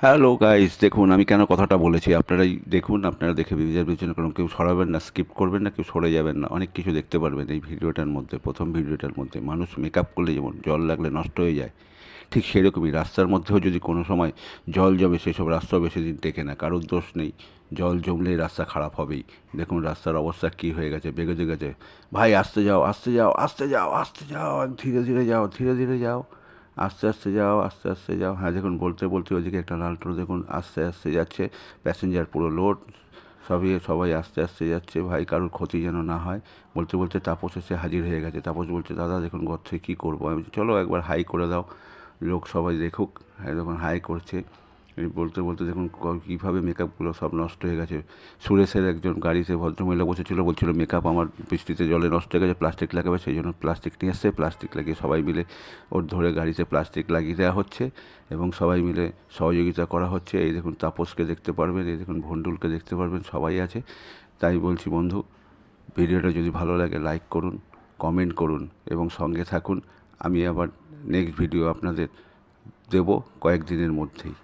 Hello guys, দেখুন আমি কেন কথাটা বলেছি আপনারাই দেখুন। আপনারা দেখে বিবেচনা করুন। কেউ সরাবেন না, স্কিপ করবেন না, কেউ সরে যাবেন না। অনেক কিছু দেখতে পারবেন এই ভিডিওটার মধ্যে। প্রথম ভিডিওটার মধ্যে মানুষ মেকআপ করলে যেমন জল লাগলে নষ্ট হয়ে যায়, ঠিক সেরকমই রাস্তার মধ্যেও যদি কোনো সময় জল জমে, সেসব রাস্তাও বেশি দিন টেকে না। কারোর দোষ নেই, জল জমলেই রাস্তা খারাপ হবেই। দেখুন রাস্তার অবস্থা কী হয়ে গেছে, বেগেজে গেছে। ভাই আসতে যাও, আসতে যাও, আসতে যাও, আসতে যাও, ধীরে ধীরে যাও, ধীরে ধীরে যাও, আস্তে আস্তে যাও, আস্তে আস্তে যাও। হ্যাঁ দেখুন, বলতে বলতে ওইদিকে একটা লাল টোটো দেখুন আস্তে আস্তে যাচ্ছে, প্যাসেঞ্জার পুরো লোড। সবাই আস্তে আস্তে যাচ্ছে, ভাই কারোর ক্ষতি যেন না হয়। বলতে বলতে তাপস এসে হাজির হয়ে গেছে। তাপস বলছে, দাদা দেখুন ঘর থেকে কী করবো। আমি বলছি, চলো একবার হাই করে দাও, লোক সবাই দেখুক। হ্যাঁ দেখুন হাই করছে। এই বলতে বলতে দেখুন কীভাবে মেকআপগুলো সব নষ্ট হয়ে গেছে। সুরেশের একজন গাড়িতে ভদ্রমহিলা বসেছিল, বলছিল মেকআপ আমার বৃষ্টিতে জলে নষ্ট হয়ে গেছে, প্লাস্টিক লাগাবে। সেই জন্য প্লাস্টিক নিয়ে এসছে, প্লাস্টিক লাগিয়ে সবাই মিলে ওর ধরে গাড়িতে প্লাস্টিক লাগিয়ে দেওয়া হচ্ছে এবং সবাই মিলে সহযোগিতা করা হচ্ছে। এই দেখুন তাপসকে দেখতে পারবেন, এই দেখুন ভন্ডুলকে দেখতে পারবেন, সবাই আছে। তাই বলছি বন্ধু, ভিডিওটা যদি ভালো লাগে লাইক করুন, কমেন্ট করুন এবং সঙ্গে থাকুন। আমি আবার নেক্সট ভিডিও আপনাদের দেব কয়েকদিনের মধ্যেই।